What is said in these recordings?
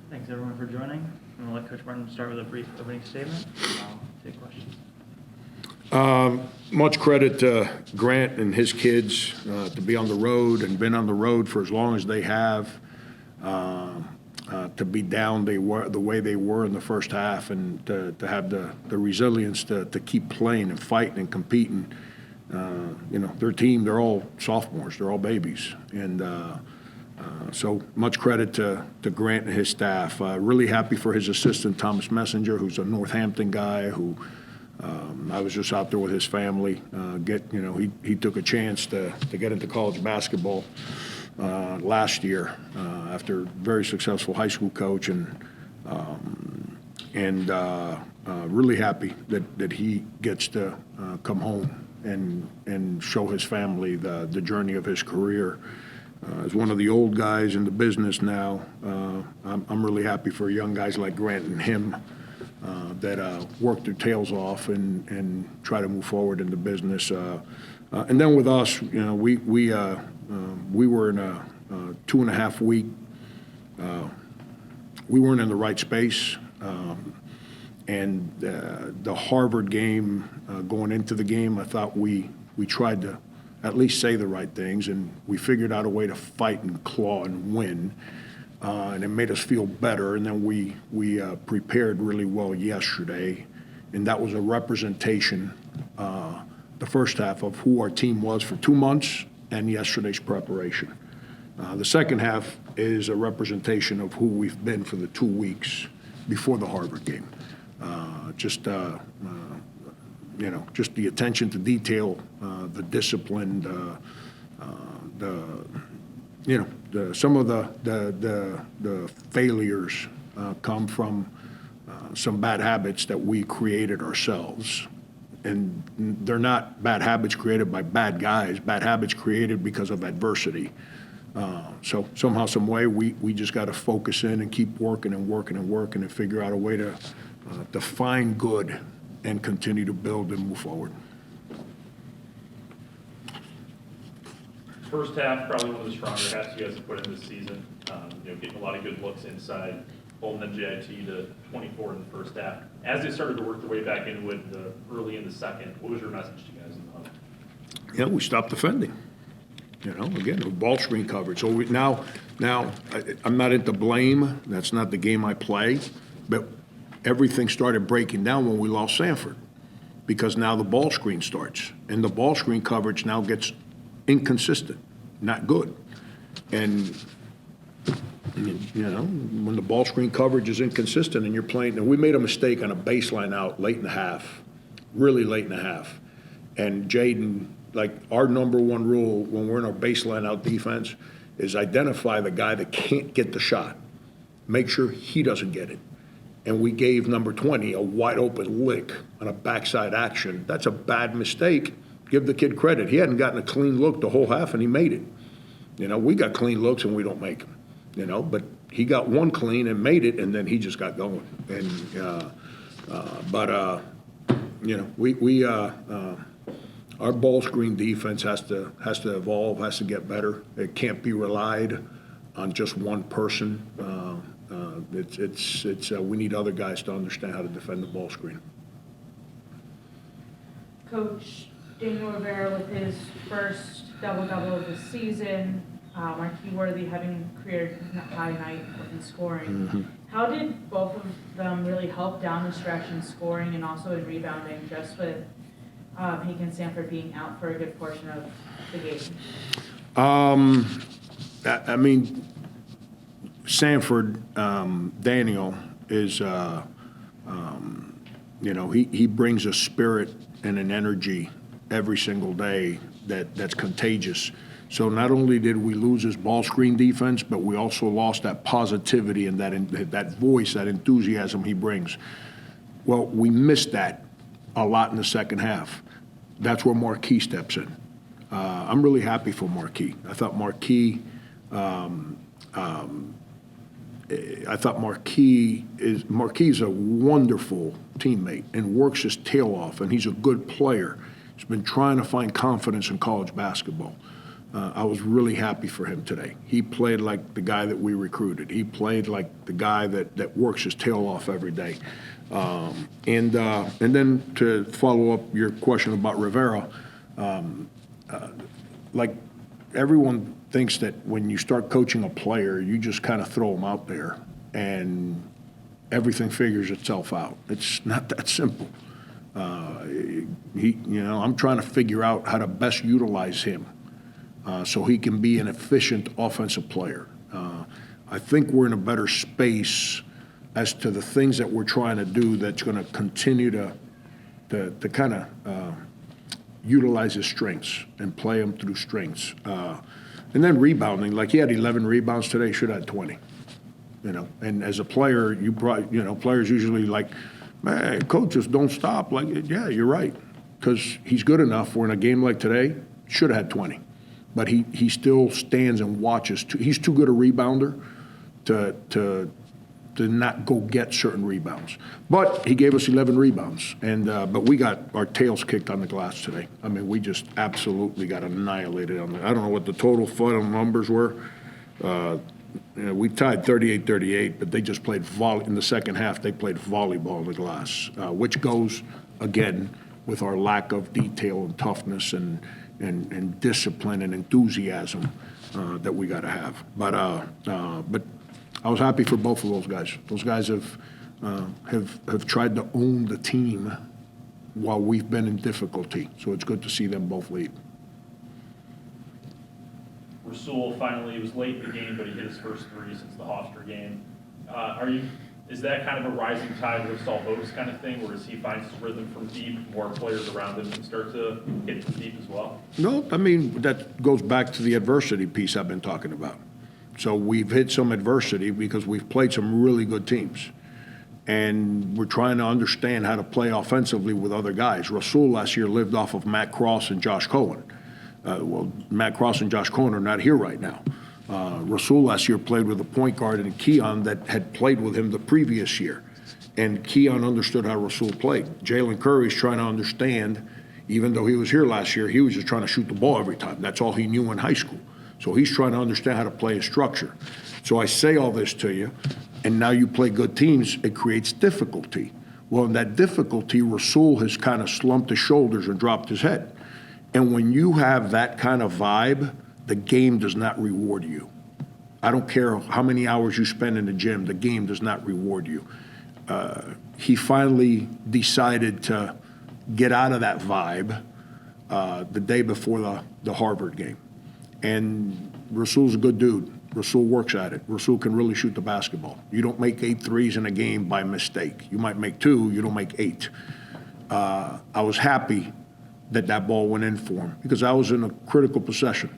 Thanks everyone for joining. I'm going to let Coach Martin start with a brief opening statement, and I'll take questions. Much credit to Grant and his kids to be on the road and been on the road for as long as they have, to be down the way they were in the first half, and to have the resilience to keep playing and fighting and competing. Their team, they're all sophomores, they're all babies. And so much credit to Grant and his staff. Really happy for his assistant, Thomas Messenger, who's a Northampton guy who I was just out there with his family. He took a chance to get into college basketball last year after a very successful high school coach, and really happy that he gets to come home and show his family the journey of his career. As one of the old guys in the business now, I'm really happy for young guys like Grant and him that work their tails off and try to move forward in the business. And then with us, we were in a 2.5 week. We weren't in the right space, and the Harvard game, going into the game, I thought we tried to at least say the right things, and we figured out a way to fight and claw and win, and it made us feel better. And then we prepared really well yesterday, and that was a representation, the first half, of who our team was for 2 months and yesterday's preparation. The second half is a representation of who we've been for the 2 weeks before the Harvard game. Just the attention to detail, the discipline, some of the failures come from some bad habits that we created ourselves. And they're not bad habits created by bad guys, bad habits created because of adversity. So somehow, some way, we just got to focus in and keep working and figure out a way to find good and continue to build and move forward. First half, probably one of the stronger halves you guys have put in this season. Getting a lot of good looks inside, holding NJIT to 24 in the first half. As they started to work their way back into it early in the second, what was your message to you guys in the huddle? We stopped defending. Again, ball screen coverage. So now I'm not into blame. That's not the game I play. But everything started breaking down when we lost Sanford, because now the ball screen starts, and the ball screen coverage now gets inconsistent, not good. And when the ball screen coverage is inconsistent and you're playing, and we made a mistake on a baseline out late in the half, really late in the half. And Jaden, like, our number one rule when we're in our baseline out defense is identify the guy that can't get the shot. Make sure he doesn't get it. And we gave number 20 a wide open lick on a backside action. That's a bad mistake. Give the kid credit. He hadn't gotten a clean look the whole half, and he made it. We got clean looks and we don't make them. But he got one clean and made it, and then he just got going. And our ball screen defense has to evolve, has to get better. It can't be relied on just one person. We need other guys to understand how to defend the ball screen. Coach Daniel Rivera with his first double-double of the season, Marquis Worthy having career high night in scoring. Mm-hmm. How did both of them really help down the stretch in scoring and also in rebounding, just with Hank and Sanford being out for a good portion of the game? Sanford, Daniel is, he brings a spirit and an energy every single day that's contagious. So not only did we lose his ball screen defense, but we also lost that positivity and that voice, that enthusiasm he brings. Well, we missed that a lot in the second half. That's where Marquis steps in. I'm really happy for Marquis. I thought Marquis is a wonderful teammate and works his tail off, and he's a good player. He's been trying to find confidence in college basketball. I was really happy for him today. He played like the guy that we recruited. He played like the guy that works his tail off every day. And then to follow up your question about Rivera, like everyone thinks that when you start coaching a player, you just kind of throw them out there and everything figures itself out. It's not that simple. I'm trying to figure out how to best utilize him so he can be an efficient offensive player. I think we're in a better space as to the things that we're trying to do that's going to continue to kind of utilize his strengths and play him through strengths. And then rebounding, like he had 11 rebounds today, should have had 20. And as a player, players usually like, man, coaches don't stop. Like, yeah, you're right, because he's good enough where in a game like today, should have had 20. But he still stands and watches. He's too good a rebounder to not go get certain rebounds. But he gave us 11 rebounds, but we got our tails kicked on the glass today. I mean, we just absolutely got annihilated on the. I don't know what the total final numbers were. We tied 38-38, but they just played in the second half. They played volleyball on the glass, which goes again with our lack of detail and toughness and discipline and enthusiasm that we got to have. But I was happy for both of those guys. Those guys have tried to own the team while we've been in difficulty. So it's good to see them both lead. Rasul finally, he was late in the game, but he hit his first three since the Hofstra game. Is that kind of a rising tide lifts all boats kind of thing, where as he finds his rhythm from deep, more players around him can start to hit from deep as well? No, I mean, that goes back to the adversity piece I've been talking about. So we've hit some adversity because we've played some really good teams. And we're trying to understand how to play offensively with other guys. Rasul last year lived off of Matt Cross and Josh Cohen. Matt Cross and Josh Cohen are not here right now. Rasul last year played with a point guard and Keon that had played with him the previous year. And Keon understood how Rasul played. Jalen Curry's trying to understand, even though he was here last year, he was just trying to shoot the ball every time. That's all he knew in high school. So he's trying to understand how to play a structure. So I say all this to you, and now you play good teams, it creates difficulty. Well, in that difficulty, Rasul has kind of slumped his shoulders and dropped his head. And when you have that kind of vibe, the game does not reward you. I don't care how many hours you spend in the gym, the game does not reward you. He finally decided to get out of that vibe the day before the Harvard game. And Rasul's a good dude. Rasul works at it. Rasul can really shoot the basketball. You don't make 8 threes in a game by mistake. You might make 2, you don't make 8. I was happy that ball went in for him because I was in a critical possession.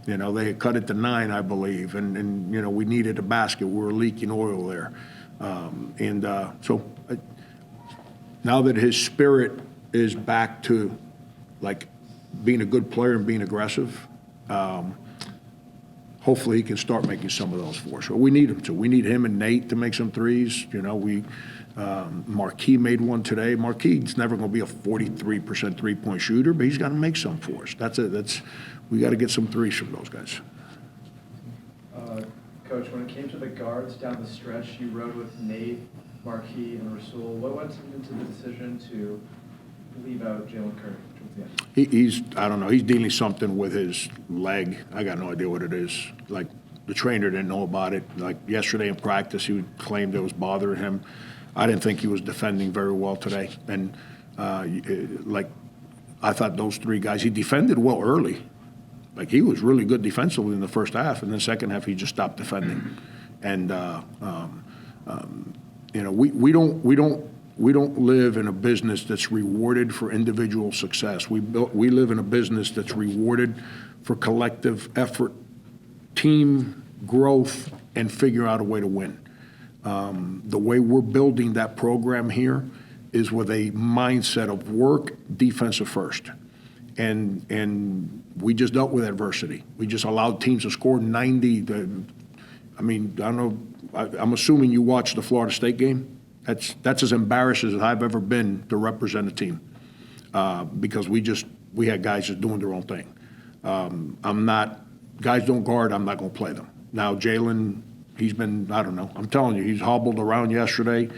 They had cut it to 9, I believe, and we needed a basket. We were leaking oil there. So now that his spirit is back to, like, being a good player and being aggressive, hopefully he can start making some of those for us. So we need him to. We need him and Nate to make some threes. Marquis made one today. Marquis' never going to be a 43% three-point shooter, but he's got to make some for us. That's it. We got to get some threes from those guys. Coach, when it came to the guards down the stretch, you rode with Nate, Marquis, and Rasul. What went into the decision to leave out Jalen Curry towards the end? I don't know. He's dealing something with his leg. I got no idea what it is. Like, the trainer didn't know about it. Like, yesterday in practice, he claimed it was bothering him. I didn't think he was defending very well today. And, I thought those 3 guys, he defended well early. Like, he was really good defensively in the first half, and then the second half he just stopped defending. And we don't live in a business that's rewarded for individual success. We live in a business that's rewarded for collective effort, team growth, and figure out a way to win. The way we're building that program here is with a mindset of work, defensive first. And we just dealt with adversity. We just allowed teams to score 90. I don't know. I'm assuming you watched the Florida State game. That's as embarrassed as I've ever been to represent a team because we had guys just doing their own thing. Guys don't guard, I'm not going to play them. Now, Jalen, he's been, I don't know, I'm telling you, he's hobbled around yesterday,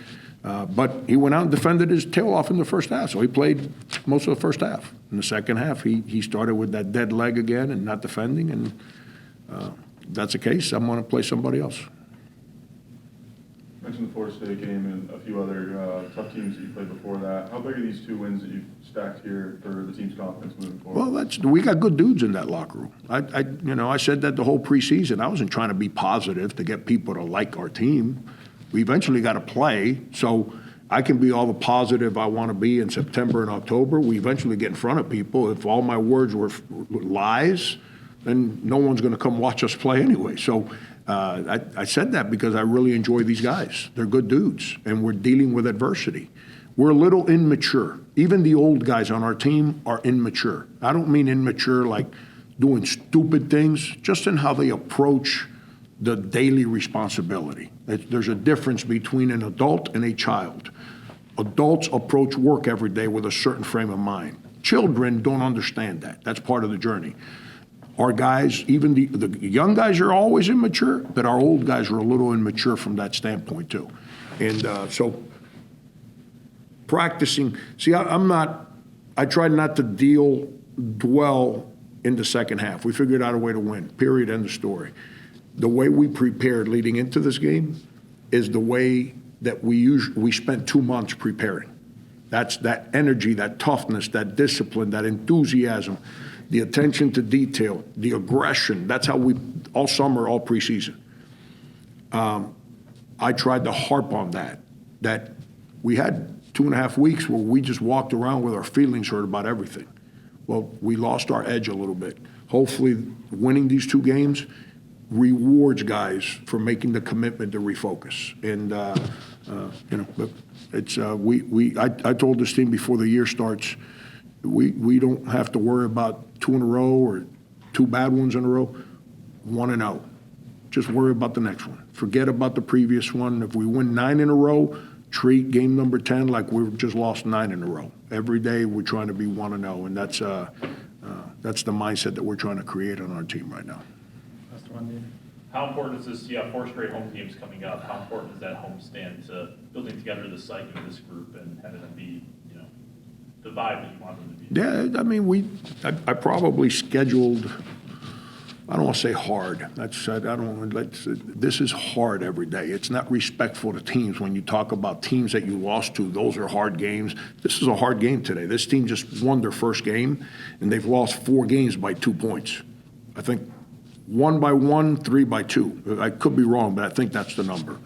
but he went out and defended his tail off in the first half, so he played most of the first half. In the second half, he started with that dead leg again and not defending, and if that's the case, I'm going to play somebody else. You mentioned the Florida State game and a few other tough teams that you played before that. How big are these 2 wins that you've stacked here for the team's confidence moving forward? Well, we got good dudes in that locker room. I said that the whole preseason. I wasn't trying to be positive to get people to like our team. We eventually got to play, so I can be all the positive I want to be in September and October. We eventually get in front of people. If all my words were lies, then no one's going to come watch us play anyway. So I said that because I really enjoy these guys. They're good dudes, and we're dealing with adversity. We're a little immature. Even the old guys on our team are immature. I don't mean immature like doing stupid things, just in how they approach the daily responsibility. There's a difference between an adult and a child. Adults approach work every day with a certain frame of mind. Children don't understand that. That's part of the journey. Our guys, even the young guys are always immature, but our old guys are a little immature from that standpoint too. And so practicing, see, I tried not to dwell in the second half. We figured out a way to win, period, end of story. The way we prepared leading into this game is the way that we spent 2 months preparing. That's that energy, that toughness, that discipline, that enthusiasm, the attention to detail, the aggression. That's how we, all summer, all preseason. I tried to harp on that we had 2.5 weeks where we just walked around with our feelings hurt about everything. Well, we lost our edge a little bit. Hopefully, winning these 2 games rewards guys for making the commitment to refocus. And, but it's, I told this team before the year starts, we don't have to worry about 2 in a row or 2 bad ones in a row, 1-0. Just worry about the next one. Forget about the previous one. If we win 9 in a row, treat game number 10 like we've just lost 9 in a row. Every day we're trying to be 1-0, and that's the mindset that we're trying to create on our team right now. That's the one, dude. How important is this? You have 4 straight home games coming up. How important is that homestand to building together the psyche of this group and having them be, the vibe that you want them to be? Yeah, I mean, I probably scheduled, I don't want to say hard. This is hard every day. It's not respectful to teams when you talk about teams that you lost to. Those are hard games. This is a hard game today. This team just won their first game, and they've lost 4 games by 2 points. I think 1 by 1, 3 by 2. I could be wrong, but I think that's the number.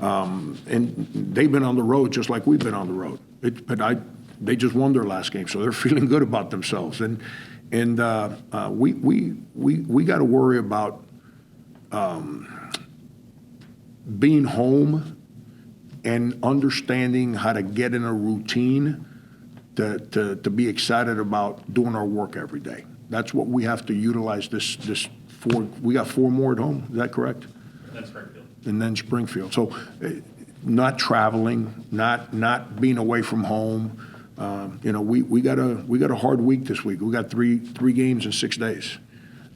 And they've been on the road just like we've been on the road. They just won their last game, so they're feeling good about themselves. And we got to worry about being home and understanding how to get in a routine to be excited about doing our work every day. That's what we have to utilize this 4. We got 4 more at home. Is that correct? And then Springfield. And then Springfield. So not traveling, not being away from home. We got a hard week this week. We got three games in 6 days.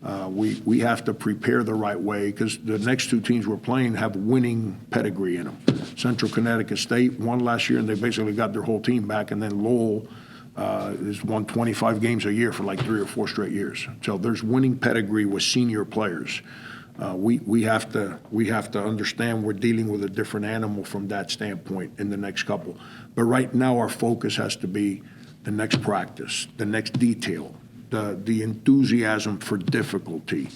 We have to prepare the right way because the next 2 teams we're playing have winning pedigree in them. Central Connecticut State won last year, and they basically got their whole team back. And then Lowell has won 25 games a year for like 3 or 4 straight years. So there's winning pedigree with senior players. We have to understand we're dealing with a different animal from that standpoint in the next couple. But right now our focus has to be the next practice, the next detail, the enthusiasm for difficulty.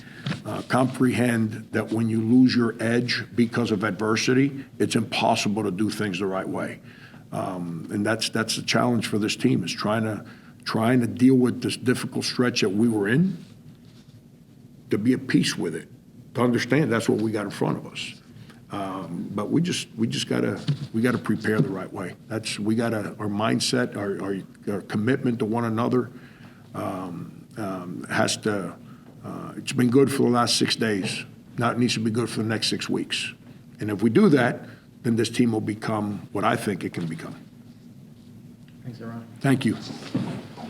Comprehend that when you lose your edge because of adversity, it's impossible to do things the right way. And that's the challenge for this team is trying to deal with this difficult stretch that we were in, to be at peace with it. To understand that's what we got in front of us, but we gotta prepare the right way. Our mindset, our commitment to one another has to. It's been good for the last 6 days. Now it needs to be good for the next 6 weeks. And if we do that, then this team will become what I think it can become. Thanks, everyone. Thank you.